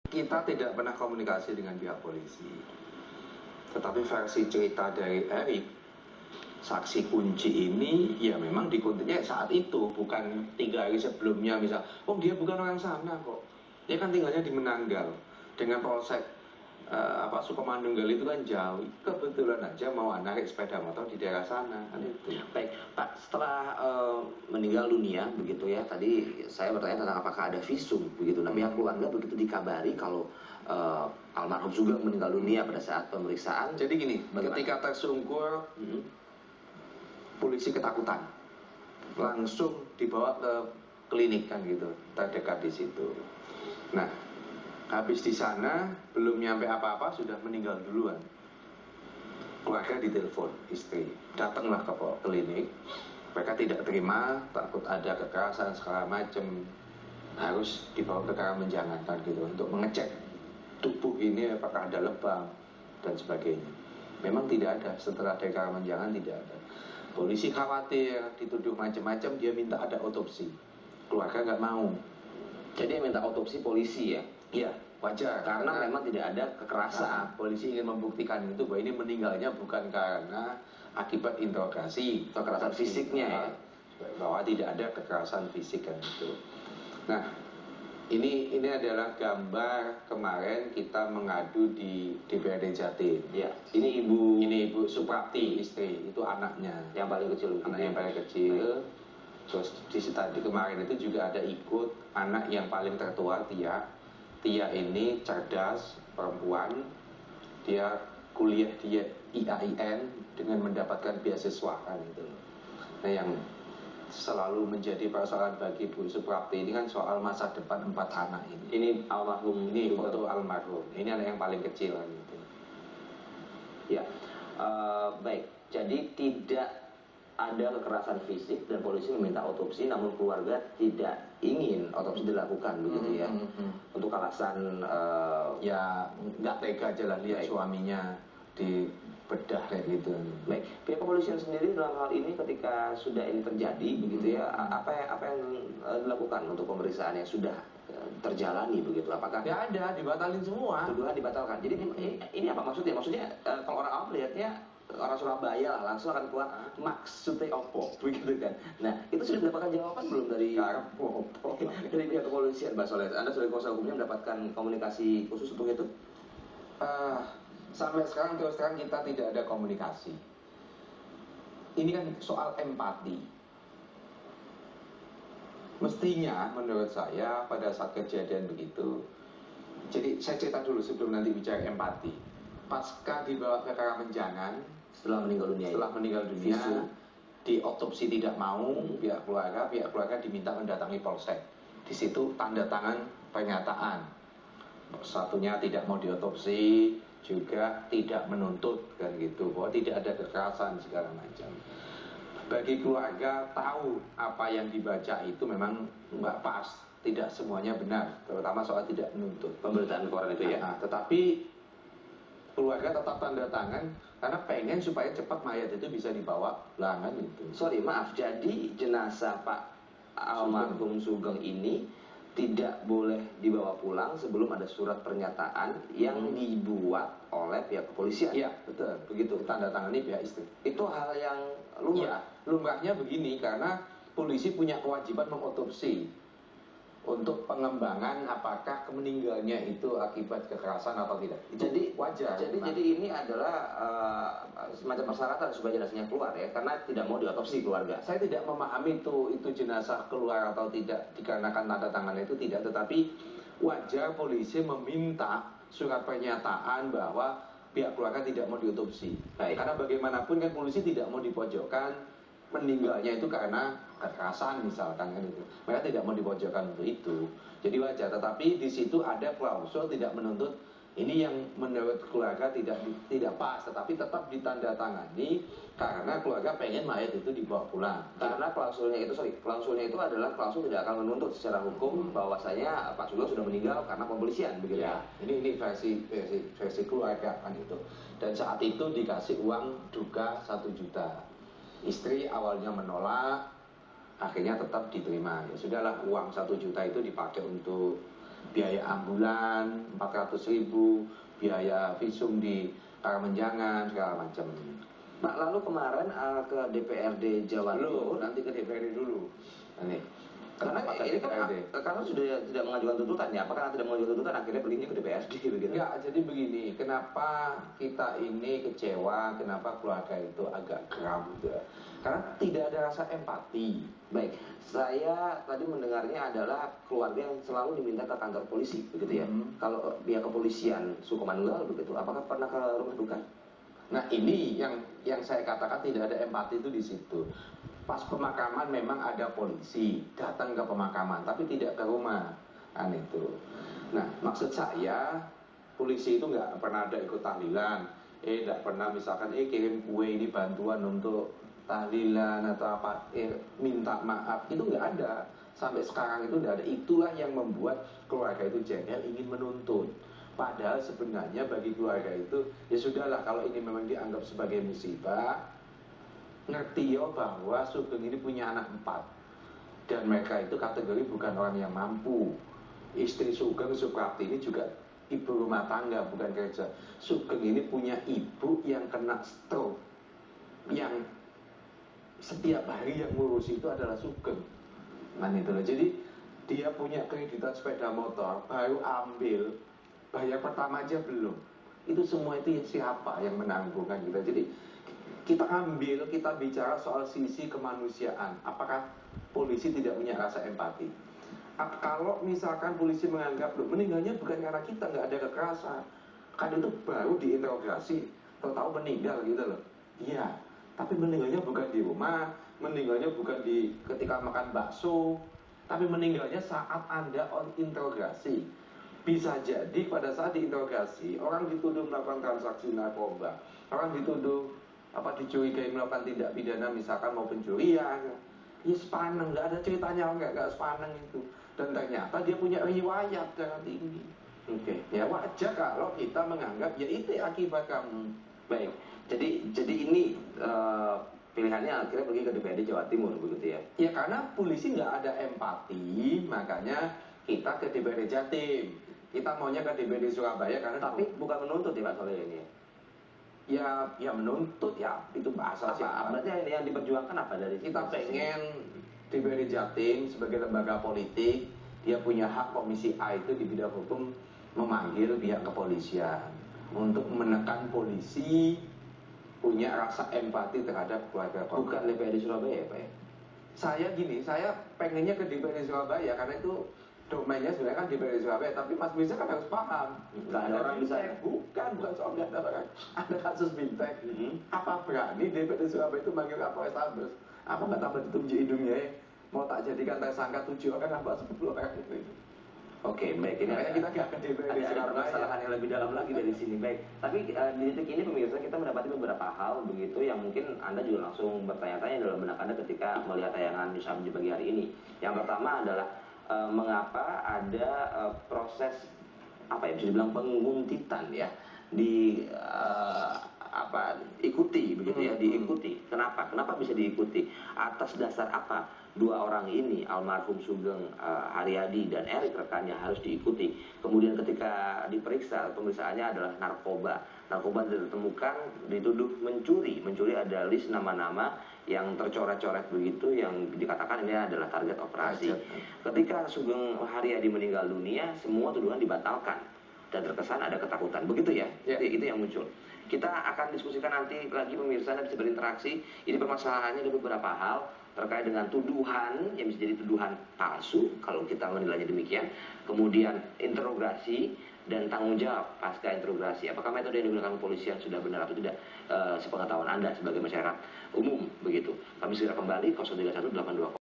Kita tidak pernah komunikasi dengan pihak polisi. Tetapi versi cerita dari Erik, saksi kunci ini ya memang dikuntinya saat itu, bukan 3 hari sebelumnya misal. Oh dia bukan orang sana kok. Dia kan tinggalnya di Menanggal. Dengan polsek Sukamandunggal itu kan jauh. Kebetulan aja mau naik sepeda motor di daerah sana kan itu. Baik, Pak, setelah meninggal dunia begitu ya, tadi saya bertanya tentang apakah ada visum begitu. Nah, pihak keluarga begitu dikabari kalau almarhum Sugeng meninggal dunia pada saat pemeriksaan. Jadi gini, ketika tersungkur, polisi ketakutan, langsung dibawa ke klinik kan gitu, terdekat di situ. Nah, habis di sana belum nyampe apa-apa sudah meninggal duluan. Keluarga ditelepon istri, datanglah ke klinik. Mereka tidak terima, takut ada kekerasan segala macam, harus dibawa ke Karangmenjangan kan gitu untuk mengecek tubuh ini apakah ada lebam dan sebagainya. Memang tidak ada, setelah dari Karangmenjangan tidak ada. Polisi khawatir dituduh macam-macam, dia minta ada otopsi. Keluarga nggak mau. Jadi minta otopsi polisi ya? Iya, wajar. Karena memang tidak ada kekerasan. Polisi ingin membuktikan itu bahwa ini meninggalnya bukan karena akibat interogasi, kekerasan fisiknya ya, bahwa tidak ada kekerasan fisik kan itu. Nah, ini adalah gambar kemarin kita mengadu di DPRD Jatim. Ya, ini Ibu Suprapti, istri, itu anaknya yang paling kecil. Anaknya yang paling kecil. Terus di kemarin itu juga ada ikut anak yang paling tertua, Tia. Tia ini cerdas, perempuan. Dia kuliah di IAIN dengan mendapatkan beasiswa kan itu. Nah, yang selalu menjadi persoalan bagi Bu Suprapti ini kan soal masa depan 4 anak ini. Ini almarhum, ini foto almarhum. Ini anak yang paling kecil kan gitu. Ya, baik. Jadi tidak ada kekerasan fisik dan polisi meminta otopsi, namun keluarga tidak ingin otopsi dilakukan begitu ya. Untuk alasan ya nggak tega aja lah lihat suaminya di bedah kayak gitu. Baik, pihak kepolisian sendiri dalam hal ini ketika sudah ini terjadi begitu ya, apa yang dilakukan untuk pemeriksaan yang sudah terjalani begitu? Apakah ya ada, dibatalin semua? Tuduhan dibatalkan. Jadi ini apa maksudnya? Maksudnya kalau orang awam melihatnya orang Surabaya lah langsung akan keluar maksudnya opo begitu kan. Nah, itu sudah mendapatkan jawaban belum dari dari pihak kepolisian, Mbak Soleh? Anda sebagai kuasa hukumnya mendapatkan komunikasi khusus untuk itu? Sampai sekarang terus terang kita tidak ada komunikasi. Ini kan soal empati. Mestinya menurut saya pada saat kejadian begitu, jadi saya cerita dulu sebelum nanti bicara empati. Pasca dibawa ke Karangmenjangan setelah meninggal dunia, di otopsi tidak mau, pihak keluarga diminta mendatangi polsek. Di situ tanda tangan pernyataan. Satunya tidak mau diotopsi, juga tidak menuntut kan gitu, bahwa tidak ada kekerasan segala macam. Bagi keluarga tahu apa yang dibaca itu memang nggak pas, tidak semuanya benar, terutama soal tidak menuntut pemberitaan koran itu ya. Tetapi keluarga tetap tanda tangan karena pengen supaya cepat mayat itu bisa dibawa pulangan itu. Sorry, maaf, jadi jenazah Pak almarhum Sugeng ini tidak boleh dibawa pulang sebelum ada surat pernyataan yang dibuat oleh pihak kepolisian. Iya, betul. Begitu, tanda tangani pihak istri. Itu hal yang lumrah. Ya, lumrahnya begini, karena polisi punya kewajiban mengotopsi untuk pengembangan apakah meninggalnya itu akibat kekerasan atau tidak. Itu jadi wajar. Jadi ini adalah semacam persyaratan supaya jenazahnya keluar ya, karena tidak mau diotopsi keluarga. Saya tidak memahami itu jenazah keluar atau tidak dikarenakan tanda tangan itu tidak, tetapi wajar polisi meminta surat pernyataan bahwa pihak keluarga tidak mau diotopsi. Karena bagaimanapun kan polisi tidak mau dipojokkan, meninggalnya itu karena kekerasan misalkan kan itu. Mereka tidak mau dipojokkan untuk itu. Jadi wajar, tetapi di situ ada klausul tidak menuntut. Ini yang menurut keluarga tidak pas, tetapi tetap ditandatangani karena keluarga pengen mayat itu dibawa pulang. Karena klausulnya itu adalah klausul tidak akan menuntut secara hukum bahwasanya Pak Sugeng sudah meninggal karena pempolisian begitu ya. Ini versi keluarga kan itu. Dan saat itu dikasih uang duka 1 juta. Istri awalnya menolak, akhirnya tetap diterima. Ya sudahlah, uang 1 juta itu dipakai untuk biaya ambulan 400.000, biaya visum di Karamenjangan segala macam. Pak, lalu kemarin ke DPRD Jawa Timur, Nanti ke DPRD dulu. Ini. Karena ini kan karena sudah tidak mengajukan tuntutan ya, apa karena tidak mengajukan tuntutan akhirnya perginya ke DPRD begitu? Enggak, jadi begini, kenapa kita ini kecewa, kenapa keluarga itu agak geram gitu ya? Karena tidak ada rasa empati. Baik, saya tadi mendengarnya adalah keluarga yang selalu diminta ke kantor polisi begitu ya. Kalau pihak kepolisian Sukomanunggal begitu, apakah pernah ke rumah duka? Nah ini yang saya katakan tidak ada empati itu di situ. Pas pemakaman memang ada polisi datang ke pemakaman, tapi tidak ke rumah, kan itu. Nah maksud saya polisi itu nggak pernah ada ikut tahlilan, nggak pernah misalkan kirim kue ini bantuan untuk tahlilan atau apa, minta maaf, itu nggak ada. Sampai sekarang itu nggak ada. Itulah yang membuat keluarga itu jengkel ingin menuntut. Padahal sebenarnya bagi keluarga itu ya sudahlah, kalau ini memang dianggap sebagai musibah, ngerti yo bahwa Sugeng ini punya anak 4 dan mereka itu kategori bukan orang yang mampu. Istri Sugeng, Suprapti, ini juga ibu rumah tangga bukan kerja. Sugeng ini punya ibu yang kena stroke, yang setiap hari yang ngurus itu adalah Sugeng. Nah itu loh. Jadi dia punya kreditan sepeda motor, baru ambil, bayar pertama aja belum. Itu semua itu siapa yang menanggungkan kita. Jadi kita ambil, kita bicara soal sisi kemanusiaan. Apakah polisi tidak punya rasa empati? Kalau misalkan polisi menganggap, loh, meninggalnya bukan karena kita, nggak ada kekerasan, kan itu baru diinterogasi, tahu meninggal gitu loh. Iya, tapi meninggalnya bukan di rumah, meninggalnya bukan di ketika makan bakso, tapi meninggalnya saat Anda on interogasi. Bisa jadi pada saat diinterogasi, orang dituduh melakukan transaksi narkoba, orang dituduh dicurigai melakukan tindak pidana misalkan mau pencurian, ya sepaneng, nggak ada ceritanya, nggak sepaneng itu. Dan ternyata dia punya riwayat darah tinggi. Oke. Ya wajar kalau kita menganggap ya itu akibat kamu. Baik, jadi ini pilihannya akhirnya pergi ke DPRD Jawa Timur begitu ya? Ya karena polisi nggak ada empati, makanya kita ke DPRD Jatim. Kita maunya ke DPRD Surabaya karena tapi bukan menuntut ya Pak Soleh ini. Ya menuntut ya, itu bahasa apa? Berarti yang diperjuangkan apa dari kita pengen DPRD Jatim sebagai lembaga politik, dia punya hak komisi A itu di bidang hukum memanggil pihak kepolisian untuk menekan polisi punya rasa empati terhadap keluarga korban. Bukan DPRD Surabaya ya Pak ya? Saya pengennya ke DPRD Surabaya karena itu domainnya sebenarnya kan DPRD Surabaya, tapi Mas Mirza kan harus paham. Nggak ada orang bisa. Bukan soal nggak ada orang. Ada kasus bintek. Apa berani DPRD Surabaya itu manggil Kapolres Tabes? Apa nggak tambah dituju hidungnya ya? Mau tak jadikan tersangka 7 orang apa 10 orang itu? Oke, baik. Ini makanya kita nggak ke DPRD Surabaya. Ada permasalahan yang lebih dalam lagi dari sini, baik. Tapi di titik ini pemirsa kita mendapati beberapa hal begitu yang mungkin Anda juga langsung bertanya-tanya dalam benak Anda ketika melihat tayangan News Hub di pagi hari ini. Yang pertama adalah mengapa ada proses bisa dibilang penguntitan ya ikuti begitu ya, diikuti. Kenapa bisa diikuti? Atas dasar apa dua orang ini, almarhum Sugeng Haryadi dan Erik rekannya, harus diikuti? Kemudian ketika diperiksa, pemeriksaannya adalah narkoba ditemukan, dituduh mencuri ada list nama-nama yang tercoret-coret begitu, yang dikatakan ini adalah target operasi. Ketika Sugeng Haryadi meninggal dunia, semua tuduhan dibatalkan dan terkesan ada ketakutan, begitu ya? Itu yang muncul. Kita akan diskusikan nanti lagi pemirsa, Anda bisa berinteraksi. Ini permasalahannya ada beberapa hal terkait dengan tuduhan yang bisa jadi tuduhan palsu kalau kita menilainya demikian. Kemudian interogasi dan tanggung jawab pasca interogasi. Apakah metode yang digunakan kepolisian sudah benar atau tidak, sepengetahuan Anda sebagai masyarakat umum begitu. Kami segera kembali 03182